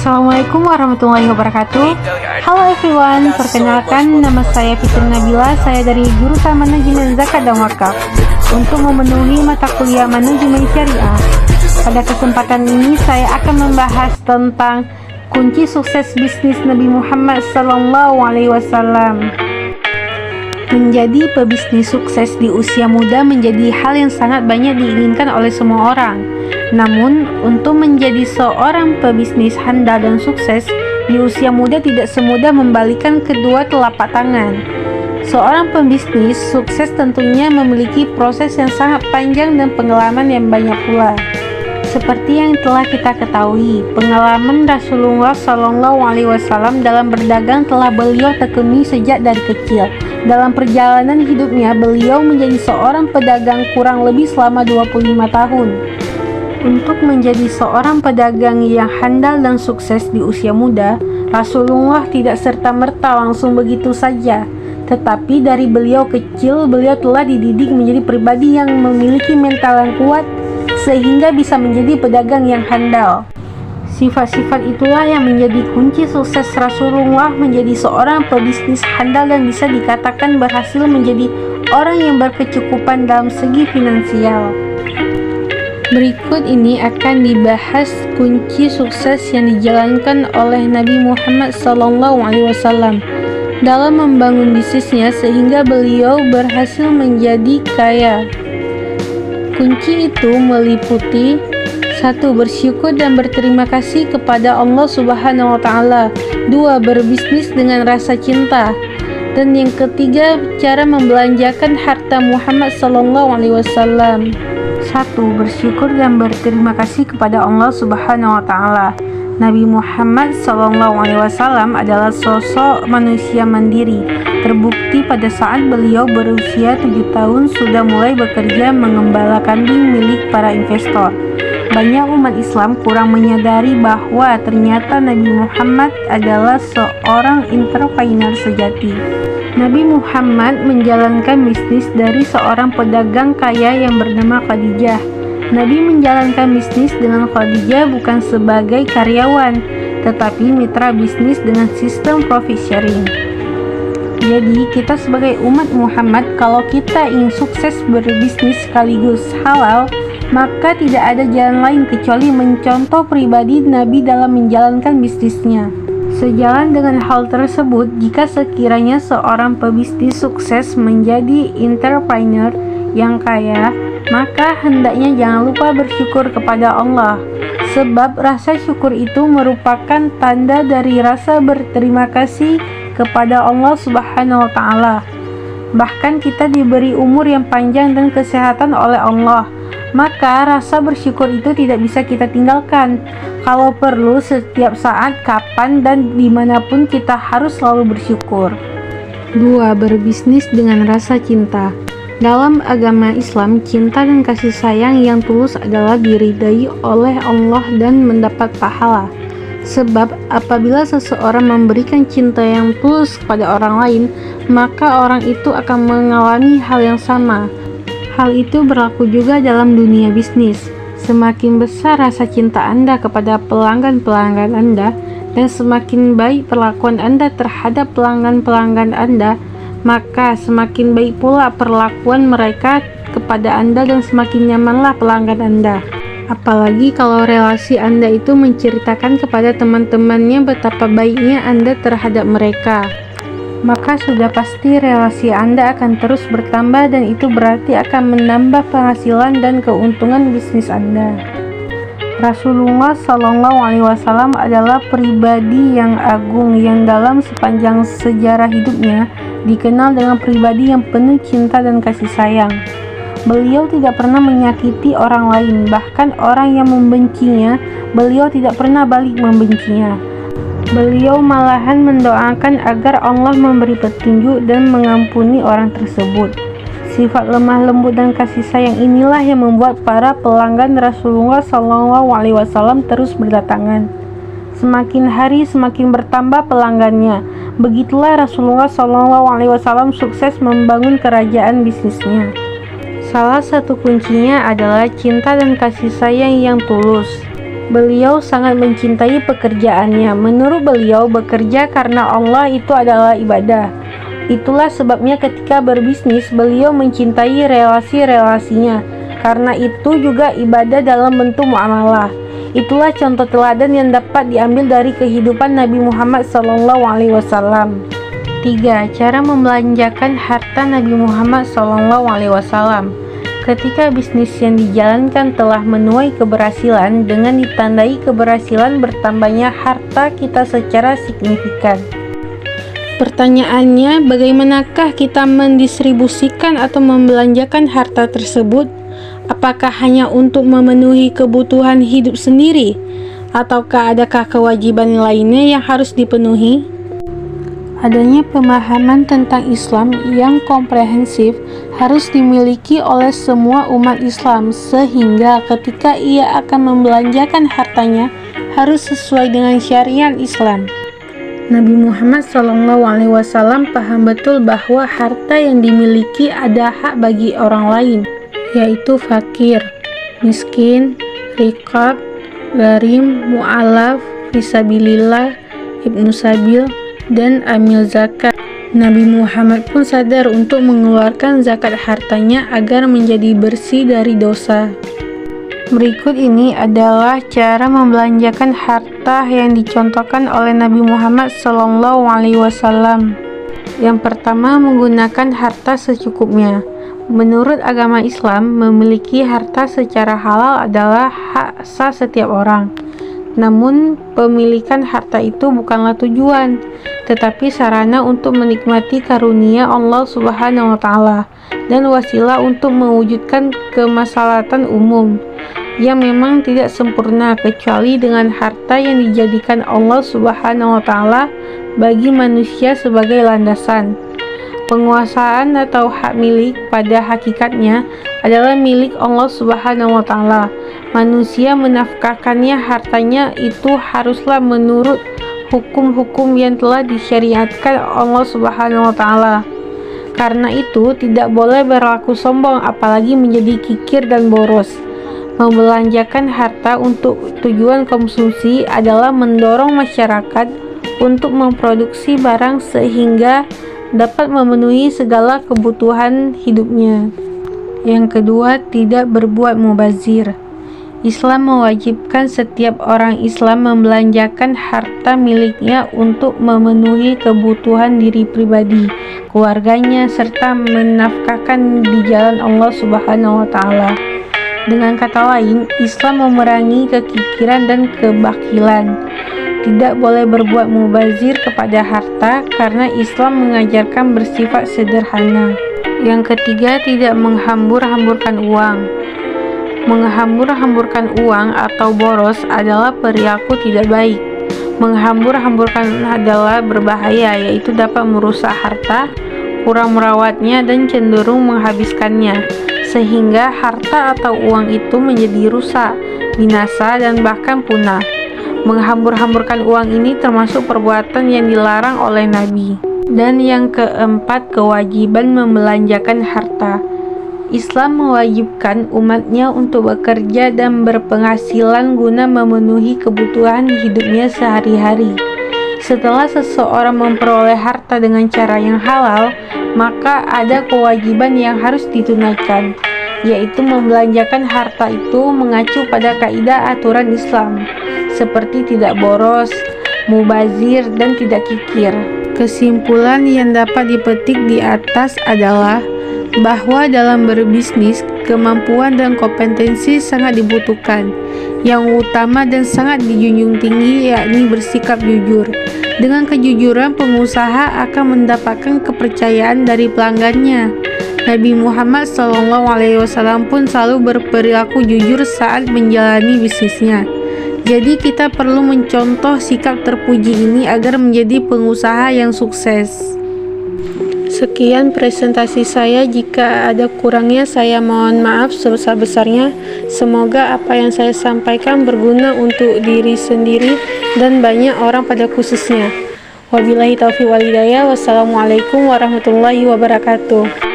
Assalamualaikum warahmatullahi wabarakatuh. Halo everyone, perkenalkan nama saya Fitri Nabila. Saya dari jurusan Manajemen Zakat dan Wakaf untuk memenuhi mata kuliah Manajemen Syariah. Pada kesempatan ini saya akan membahas tentang kunci sukses bisnis Nabi Muhammad SAW. Menjadi pebisnis sukses di usia muda menjadi hal yang sangat banyak diinginkan oleh semua orang. Namun, untuk menjadi seorang pebisnis handal dan sukses di usia muda tidak semudah membalikan kedua telapak tangan. Seorang pebisnis sukses tentunya memiliki proses yang sangat panjang dan pengalaman yang banyak pula. Seperti yang telah kita ketahui, pengalaman Rasulullah SAW dalam berdagang telah beliau tekuni sejak dari kecil. Dalam perjalanan hidupnya, beliau menjadi seorang pedagang kurang lebih selama 25 tahun. Untuk menjadi seorang pedagang yang handal dan sukses di usia muda, Rasulullah tidak serta-merta langsung begitu saja. Tetapi dari beliau kecil, beliau telah dididik menjadi pribadi yang memiliki mental yang kuat sehingga bisa menjadi pedagang yang handal. Sifat-sifat itulah yang menjadi kunci sukses Rasulullah menjadi seorang pebisnis handal dan bisa dikatakan berhasil menjadi orang yang berkecukupan dalam segi finansial. Berikut ini akan dibahas kunci sukses yang dijalankan oleh Nabi Muhammad SAW dalam membangun bisnisnya sehingga beliau berhasil menjadi kaya. Kunci itu meliputi 1. Bersyukur dan berterima kasih kepada Allah Subhanahu wa Ta'ala. 2. Berbisnis dengan rasa cinta. Dan yang ketiga, cara membelanjakan harta Muhammad SAW. 1. Bersyukur dan berterima kasih kepada Allah Subhanahu wa Ta'ala. Nabi Muhammad SAW adalah sosok manusia mandiri. Terbukti pada saat beliau berusia 7 tahun sudah mulai bekerja mengembala kambing milik para investor. Banyak umat Islam kurang menyadari bahwa ternyata Nabi Muhammad adalah seorang entrepreneur sejati. Nabi Muhammad menjalankan bisnis dari seorang pedagang kaya yang bernama Khadijah. Nabi menjalankan bisnis dengan Khadijah bukan sebagai karyawan, tetapi mitra bisnis dengan sistem profit sharing. Jadi, kita sebagai umat Muhammad, kalau kita ingin sukses berbisnis sekaligus halal, maka tidak ada jalan lain kecuali mencontoh pribadi Nabi dalam menjalankan bisnisnya. Sejalan dengan hal tersebut, jika sekiranya seorang pebisnis sukses menjadi entrepreneur yang kaya, maka hendaknya jangan lupa bersyukur kepada Allah. Sebab rasa syukur itu merupakan tanda dari rasa berterima kasih kepada Allah Subhanahu wa Ta'ala. Bahkan kita diberi umur yang panjang dan kesehatan oleh Allah, maka rasa bersyukur itu tidak bisa kita tinggalkan. Kalau perlu setiap saat, kapan dan dimanapun kita harus selalu bersyukur. 2. Berbisnis dengan rasa cinta. Dalam agama Islam, cinta dan kasih sayang yang tulus adalah diridai oleh Allah dan mendapat pahala. Sebab apabila seseorang memberikan cinta yang tulus kepada orang lain, maka orang itu akan mengalami hal yang sama. Hal itu berlaku juga dalam dunia bisnis. Semakin besar rasa cinta Anda kepada pelanggan-pelanggan Anda, dan semakin baik perlakuan Anda terhadap pelanggan-pelanggan Anda, maka semakin baik pula perlakuan mereka kepada Anda dan semakin nyamanlah pelanggan Anda. Apalagi kalau relasi Anda itu menceritakan kepada teman-temannya betapa baiknya Anda terhadap mereka, maka sudah pasti relasi Anda akan terus bertambah dan itu berarti akan menambah penghasilan dan keuntungan bisnis Anda. Rasulullah SAW adalah pribadi yang agung yang dalam sepanjang sejarah hidupnya dikenal dengan pribadi yang penuh cinta dan kasih sayang. Beliau tidak pernah menyakiti orang lain, bahkan orang yang membencinya, beliau tidak pernah balik membencinya. Beliau malahan mendoakan agar Allah memberi petunjuk dan mengampuni orang tersebut. Sifat lemah lembut dan kasih sayang inilah yang membuat para pelanggan Rasulullah SAW terus berdatangan. Semakin hari semakin bertambah pelanggannya. Begitulah Rasulullah SAW sukses membangun kerajaan bisnisnya. Salah satu kuncinya adalah cinta dan kasih sayang yang tulus. Beliau sangat mencintai pekerjaannya. Menurut beliau, bekerja karena Allah itu adalah ibadah. Itulah sebabnya ketika berbisnis, beliau mencintai relasi-relasinya. Karena itu juga ibadah dalam bentuk muamalah. Itulah contoh teladan yang dapat diambil dari kehidupan Nabi Muhammad SAW. 3. Cara membelanjakan harta Nabi Muhammad SAW. Ketika bisnis yang dijalankan telah menuai keberhasilan, dengan ditandai keberhasilan bertambahnya harta kita secara signifikan. Pertanyaannya, bagaimanakah kita mendistribusikan atau membelanjakan harta tersebut? Apakah hanya untuk memenuhi kebutuhan hidup sendiri? Ataukah adakah kewajiban lainnya yang harus dipenuhi? Adanya pemahaman tentang Islam yang komprehensif harus dimiliki oleh semua umat Islam, sehingga ketika ia akan membelanjakan hartanya harus sesuai dengan syariat Islam. Nabi Muhammad SAW paham betul bahwa harta yang dimiliki ada hak bagi orang lain, yaitu fakir, miskin, riqab, gharim, mu'alaf, fisabilillah, ibnu sabil, dan amil zakat. Nabi Muhammad pun sadar untuk mengeluarkan zakat hartanya agar menjadi bersih dari dosa. Berikut ini adalah cara membelanjakan harta yang dicontohkan oleh Nabi Muhammad SAW. Yang pertama, menggunakan harta secukupnya. Menurut agama Islam, memiliki harta secara halal adalah hak sah setiap orang. Namun, pemilikan harta itu bukanlah tujuan, tetapi sarana untuk menikmati karunia Allah Subhanahu wa Ta'ala dan wasilah untuk mewujudkan kemaslahatan umum yang memang tidak sempurna kecuali dengan harta yang dijadikan Allah Subhanahu wa Ta'ala bagi manusia sebagai landasan. Penguasaan atau hak milik pada hakikatnya adalah milik Allah Subhanahu wa Ta'ala. Manusia menafkahkannya hartanya itu haruslah menurut hukum-hukum yang telah disyariatkan Allah Subhanahu wa Ta'ala. Karena itu tidak boleh berlaku sombong apalagi menjadi kikir dan boros. Membelanjakan harta untuk tujuan konsumsi adalah mendorong masyarakat untuk memproduksi barang sehingga dapat memenuhi segala kebutuhan hidupnya. Yang kedua, tidak berbuat mubazir. Islam mewajibkan setiap orang Islam membelanjakan harta miliknya untuk memenuhi kebutuhan diri pribadi, keluarganya, serta menafkahkan di jalan Allah Subhanahu wa Ta'ala. Dengan kata lain, Islam memerangi kekikiran dan kebakilan. Tidak boleh berbuat mubazir kepada harta karena Islam mengajarkan bersifat sederhana. Yang ketiga, tidak menghambur-hamburkan uang. Menghambur-hamburkan uang atau boros adalah perilaku tidak baik. Menghambur-hamburkan adalah berbahaya, yaitu dapat merusak harta, kurang merawatnya, dan cenderung menghabiskannya, sehingga harta atau uang itu menjadi rusak, binasa, dan bahkan punah. Menghambur-hamburkan uang ini termasuk perbuatan yang dilarang oleh Nabi. Dan yang keempat, kewajiban membelanjakan harta. Islam mewajibkan umatnya untuk bekerja dan berpenghasilan guna memenuhi kebutuhan hidupnya sehari-hari. Setelah seseorang memperoleh harta dengan cara yang halal, maka ada kewajiban yang harus ditunaikan, yaitu membelanjakan harta itu mengacu pada kaidah aturan Islam, seperti tidak boros, mubazir, dan tidak kikir. Kesimpulan yang dapat dipetik di atas adalah bahwa dalam berbisnis, kemampuan dan kompetensi sangat dibutuhkan. Yang utama dan sangat dijunjung tinggi yakni bersikap jujur. Dengan kejujuran, pengusaha akan mendapatkan kepercayaan dari pelanggannya. Nabi Muhammad SAW pun selalu berperilaku jujur saat menjalani bisnisnya. Jadi kita perlu mencontoh sikap terpuji ini agar menjadi pengusaha yang sukses. Sekian presentasi saya, jika ada kurangnya saya mohon maaf sebesar-besarnya. Semoga apa yang saya sampaikan berguna untuk diri sendiri dan banyak orang pada khususnya. Wabillahi taufiq wal hidayah. Wassalamualaikum warahmatullahi wabarakatuh.